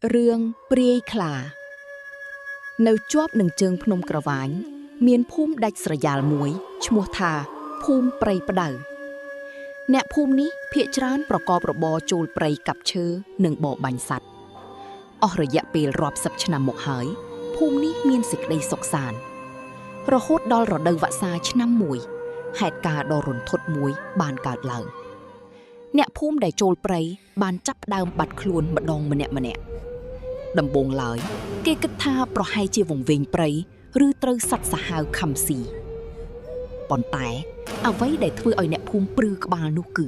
រឿងព្រាយខ្លានៅជាប់នឹងជើងភ្នំក្រវាញមានភូមិដាច់ស្រយាលមួយឈ្មោះថាភូមិព្រៃផ្ដៅអ្នកភូមិនេះភាគច្រើនប្រកបរបរចូលព្រៃកាប់ឈើនិងបរបាញ់សត្វអស់រយៈពេលរាប់សិបឆ្នាំមកហើយភូមិនេះមានសេចក្តីសុខសាន្តរហូតដល់រដូវវស្សាឆ្នាំមួយហេតុការណ៍ដ៏រន្ធត់មួយបានកើតឡើងអ្នកភូមិដែលចូលព្រៃបានចាប់ផ្ដើមបាត់ខ្លួនម្ដងម្នាក់ដំបូងឡើយគេគិតថាប្រហែលជាវង្វេងព្រៃឬត្រូវសត្វសាហាវខំស៊ីប៉ុន្តែអ្វីដែលធ្វើឲ្យអ្នកភូមិព្រឺក្បាលនោះគឺ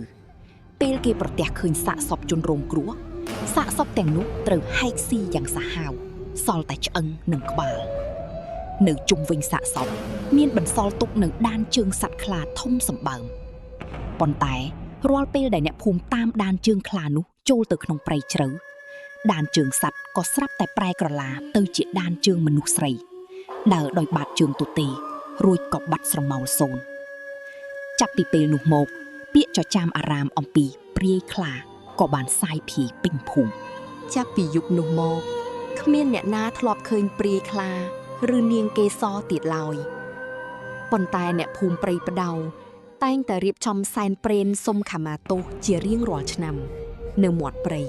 ពេលគេប្រទះឃើញសាកសពជនរងគ្រោះសាកសពទាំងនោះត្រូវហែកស៊ីយ៉ាងសាហាវសល់តែឆ្អឹងនិងក្បាលនៅជុំវិញសាកសពមានបន្សល់ទុកនៅដានជើងសត្វខ្លាធំសម្បើមប៉ុន្តែរាល់ពេលដែលអ្នកភូមិតាមដានជើងខ្លានោះចូលទៅក្នុងព្រៃជ្រៅដានជើងសត្វក៏ស្រាប់តែប្រែក្រឡាទៅជាដានជើងមនុស្សស្រីដើរដោយបាតជើងទទេរួចក៏បាត់ស្រមោលសូន្យចាប់ពីពេលនោះមកពាក្យចចាមអារាមអំពីព្រាយខ្លាក៏បានសាយភាយពេញភូមិចាប់ពីយប់នោះមកគ្មានអ្នកណាធ្លាប់ឃើញព្រាយខ្លាឬនាងកេសរទៀតឡើយប៉ុន្តែអ្នកភូមិព្រៃផ្ដៅតែងតែរៀបចំសែនព្រេនសុំខមាទោសជារៀងរាល់ឆ្នាំនៅមាត់ព្រៃ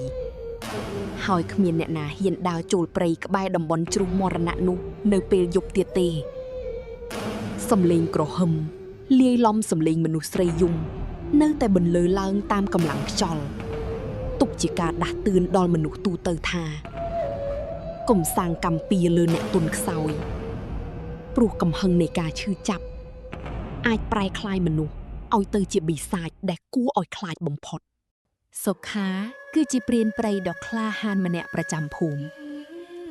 ហើយគ្មានអ្នកណាហ៊ានដើរចូលព្រៃក្បែរតំបន់ជ្រុះមរណៈនោះនៅពេលយប់ទៀតទេសំឡេងក្រហឹមលាយឡំសំឡេងមនុស្សស្រីយំនៅតែបន្លឺឡើងតាមកម្លាំងខ្យល់ទុកជាការដាស់តឿនដល់មនុស្សទូទៅថាកុំសាងកម្មពៀរលើអ្នកទុនខ្សោយព្រោះកំហឹងនៃការឈឺចាប់អាចប្រែក្លាយមនុស្សឲ្យទៅជាបិសាចដែលគួរឲ្យខ្លាចបំផុតសុខាគឺជាព្រានព្រៃដ៏ក្លាហានម្នាក់ប្រចាំភូមិ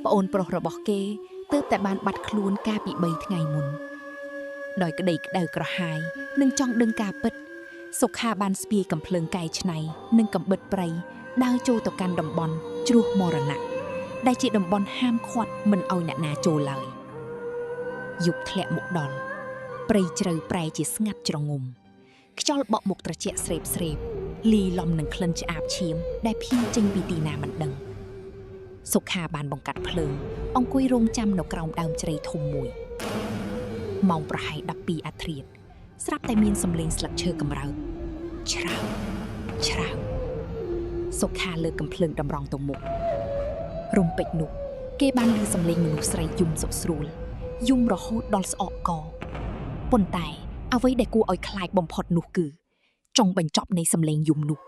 ប្អូនប្រុសរបស់គេទើបតែបានបាត់ខ្លួនកាលពី3ថ្ងៃមុនដោយក្តីក្តៅក្រហាយនិងចង់ដឹងការពិតសុខាបានស្ពាយកំភ្លើងកែច្នៃនិងកំបិតព្រៃដើរចូលទៅកាន់តំបន់ជ្រោះមរណៈដែលជាតំបន់ហាមឃាត់មិនឲ្យអ្នកណាចូលឡើយយប់ធ្លាក់មកដល់ព្រៃជ្រៅប្រែជាស្ងាត់ជ្រងំខ្យល់បក់មកត្រជាក់ស្រេបលាយឡំនឹងក្លិនឆ្អាបឈាមដែលភៀងចេញពីទីណាមិនដឹងសុខាបានបង្កាត់ភ្លើងអង្គុយរង់ចាំនៅក្រោមដើមជ្រៃធំមួយម៉ោងប្រហែល12 អាធ្រាត្រស្រាប់តែមានសំឡេងស្លឹកឈើកម្រើកច្រាវសុខាលើកកំភ្លើងតម្រង់ទៅមុខរំពេចនោះគេបានឮសំឡេងមនុស្សស្រីយំសុកស្រួលយំរហូតដល់ស្អកកប៉ុន្តែអ្វីដែលគួរឲ្យខ្លាចបំផុតនោះគឺចុងបញ្ចប់នៃសំឡេងយំនោះ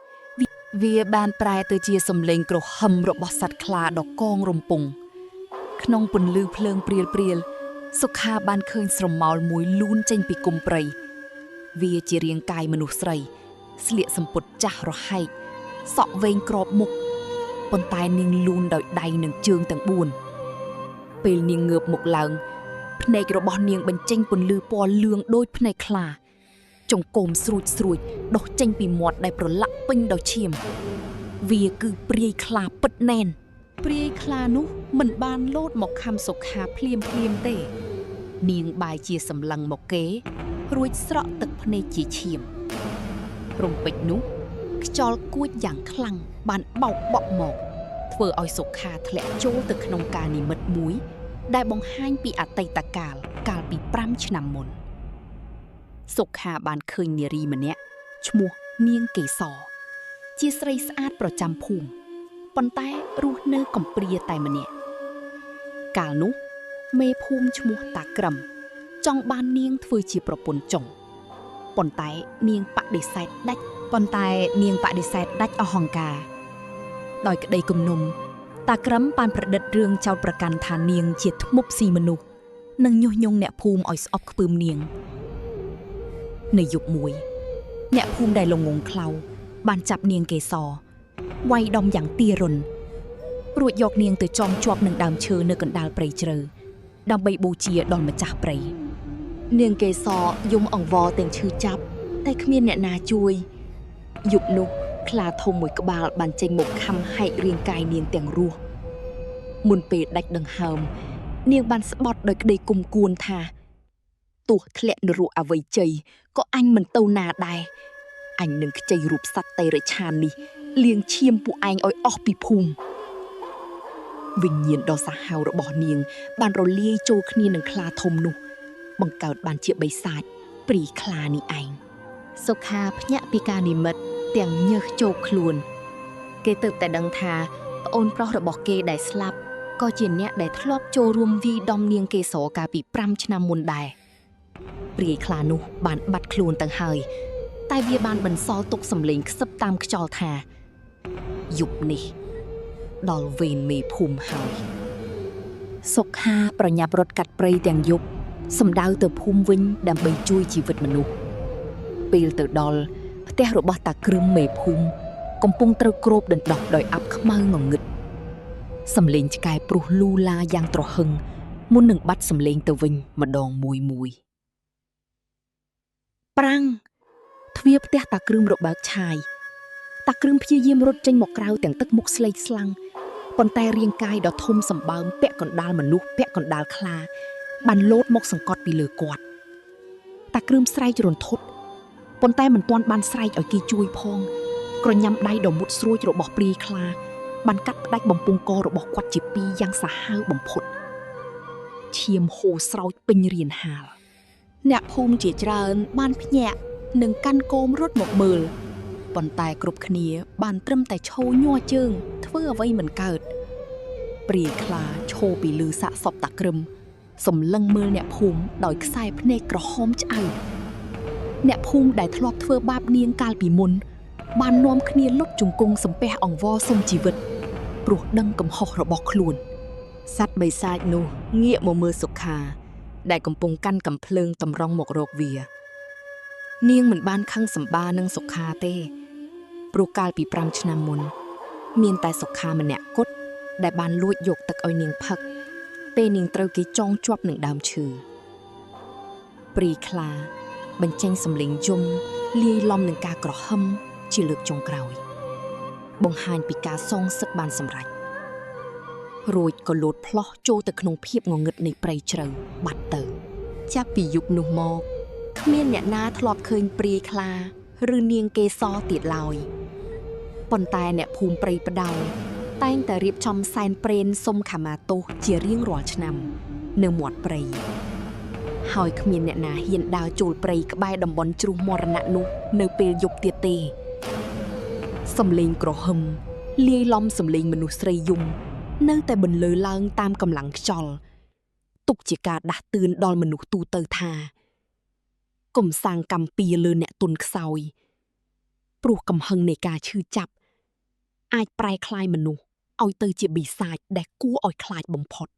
វាបានប្រែទៅជាសំឡេងក្រហមរបស់សត្វខ្លាដ៏កងរំពងក្នុងពន្លឺភ្លើងព្រាលសុខាបានឃើញស្រមោលមួយលូនចេញពីគុម្ពព្រៃវាជារាងកាយមនុស្សស្រីស្លៀកសំពត់ចាស់រហែកសក់វែងក្របមុខប៉ុន្តែនាងលូនដោយដៃនិងជើងទាំង4ពេលនាងងើបមុខឡើងភ្នែករបស់នាងបញ្ចេញពន្លឺពណ៌លឿងដូចភ្នែកខ្លាចង្គោមស្រួចដុះចេញពីមាត់ដែលប្រឡាក់ពេញដោយឈាមវាគឺព្រាយខ្លាពិតណែនព្រាយខ្លានោះមិនបានលោតមកខំសុខាភ្លាមទេនាងបែរជាសម្លឹងមកគេរួចស្រក់ទឹកភ្នែកជាឈាមរំពេចនោះខ្យល់គួចយ៉ាងខ្លាំងបានបោកបក់មកធ្វើឲ្យសុខាធ្លាក់ចូលទៅក្នុងការនិមិត្តមួយដែលបង្ហាញពីអតីតកាលពី5 ឆ្នាំមុនសុខាបានឃើញនារីម្នាក់ឈ្មោះនាងកេសរជាស្រីស្អាតប្រចាំភូមិប៉ុន្តែរស់នៅកំព្រាតែម្នាក់កាលនោះមេភូមិឈ្មោះតាក្រឹមចង់បាននាងធ្វើជាប្រពន្ធចុងប៉ុន្តែនាងបដិសេធដាច់អហង្ការដោយក្តីគំនុំតាក្រឹមបានប្រឌិតរឿងចោទប្រកាន់ថានាងជាធ្មប់ស៊ីមនុស្សនិងញុះញង់អ្នកភូមិឲ្យស្អប់ខ្ពើមនាងនៅយប់មួយអ្នកភូមិដែលល្ងងខ្លៅបានចាប់នាងកេសរវាយដំយ៉ាងទារុណរួចយកនាងទៅចងជាប់នឹងដើមឈើនៅកណ្ដាលព្រៃជ្រៅដើម្បីបូជាដល់ម្ចាស់ព្រៃនាងកេសរយំអង្វរទាំងឈឺចាប់តែគ្មានអ្នកណាជួយយប់នោះខ្លាធំមួយក្បាលបានចេញមកខំហែករាងកាយនាងទាំងរស់មុនពេលដាច់ដង្ហើមនាងបានស្បត់ដោយក្តីគុំគួនថាទោះធ្លាក់នរកអវ័យជ័យក៏អញមិនទៅណាដែរអញនឹងខ្ចីរូបសត្វតេរឆាននេះលាងឈាមពួកឯងឲ្យអស់ពីភូមិ វិញ្ញាណដ៏សាហាវរបស់នាងបានរលាយចូលគ្នានឹងខ្លាធំនោះបង្កើតបានជាបិសាចព្រីខ្លានេះឯងសុខាភ្ញាក់ពីការនិមិត្តទាំងញើសជោកខ្លួនគេទើបតែដឹងថាប្អូនប្រុសរបស់គេដែលស្លាប់ក៏ជាអ្នកដែលធ្លាប់ចូលរួមវាយដំនាងកេសរកាលពី5ឆ្នាំមុនដែរព្រាយខ្លានោះបានបាត់ខ្លួនទៅហើយតែវាបានបន្សល់ទុកសម្លេងខ្សឹបតាមខ្យល់ថាយប់នេះដល់វេនមេភូមិហើយសុខាប្រញាប់រត់កាត់ព្រៃទាំងយប់សំដៅទៅភូមិវិញដើម្បីជួយជីវិតមនុស្សពេលទៅដល់ផ្ទះរបស់តាក្រឹមមេភូមិកំពុងត្រូវគ្របដណ្ដោះដោយអាប់ខ្មៅងងឹតសំលេងឆ្កែព្រុសលូឡាយ៉ាងត្រហឹងមុននឹងបាត់សំលេងទៅវិញម្ដងមួយប្រាំងទ្វារផ្ទះតាក្រឹមរបើកឆាយតាក្រឹមព្យាយាមរត់ចេញមកក្រៅទាំងទឹកមុខស្លេកស្លាំងប៉ុន្តែរាងកាយដ៏ធំសម្បើមពាក់កណ្ដាលមនុស្សពាក់កណ្ដាលខ្លាបានលោតមកសង្កត់ពីលើគាត់តាក្រឹមស្រែករន្ធត់ប៉ុន្តែមិនទាន់បានស្រែកឲ្យគេជួយផងក្រញ៉ាំដៃដ៏មុតស្រួចរបស់ព្រាយខ្លាបានកាត់ផ្ដាច់បំពង់ករបស់គាត់ជាពីរយ៉ាងសាហាវបំផុតឈាមហូរស្រោចពេញរានហាលអ្នកភូមិជាច្រើនបានភ្ញាក់និងកាន់គោមរត់មកមើលប៉ុន្តែគ្រប់គ្នាបានត្រឹមតែឈរញ័រជើងធ្វើអ្វីមិនកើតព្រាយខ្លាឈរពីលើសាកសពតាក្រឹមសម្លឹងមើលអ្នកភូមិដោយខ្សែភ្នែកក្រហមឆ្អៅអ្នកភូមិដែលធ្លាប់ធ្វើបាបនាងកាលពីមុនបាននាំគ្នាលុតជង្គង់សំពះអង្វរសុំជីវិតព្រោះដឹងកំហុសរបស់ខ្លួនសត្វបិសាចនោះងាកមកមើលសុខាដែលកំពុងកាន់កាំភ្លើងតម្រង់មករកវានាងមិនបានខឹងសម្បានឹងសុខាទេព្រោះកាលពី5ឆ្នាំមុនមានតែសុខាម្នាក់គត់ដែលបានលួចយកទឹកឲ្យនាងផឹកពេលនាងត្រូវគេចងជាប់នឹងដើមឈើព្រាយខ្លាបញ្ចេញសម្លេងយំលាយឡំនឹងការក្រហមជាលើកចុងក្រោយបង្ហាញពីការសងសឹកបានសម្រេចរួចក៏លោតផ្លោះចូលទៅក្នុងភាពងងឹតនៃព្រៃជ្រៅបាត់ទៅចាប់ពីយប់នោះមកគ្មានអ្នកណាធ្លាប់ឃើញព្រាយខ្លាឬនាងកេសរទៀតឡើយប៉ុន្តែអ្នកភូមិព្រៃផ្ដៅតែងតែរៀបចំសែនព្រេនសុំខមាទោសជារៀងរាល់ឆ្នាំនៅមាត់ព្រៃហើយគ្មានអ្នកណាហ៊ានដើរចូលព្រៃក្បែរតំបន់ជ្រុះមរណៈនោះនៅពេលយប់ទៀតទេសំឡេងក្រហមលាយឡំសំឡេងមនុស្សស្រីយំនៅតែបន្លឺឡើងតាមកម្លាំងខ្យល់ទុកជាការដាស់តឿនដល់មនុស្សទូទៅថាកុំសាងកម្មពៀលើអ្នកទុនខ្សោយព្រោះកំហឹងនៃការឈឺចាប់អាចប្រែក្លាយមនុស្សឲ្យទៅជាបិសាចដែលគួរឲ្យខ្លាចបំផុត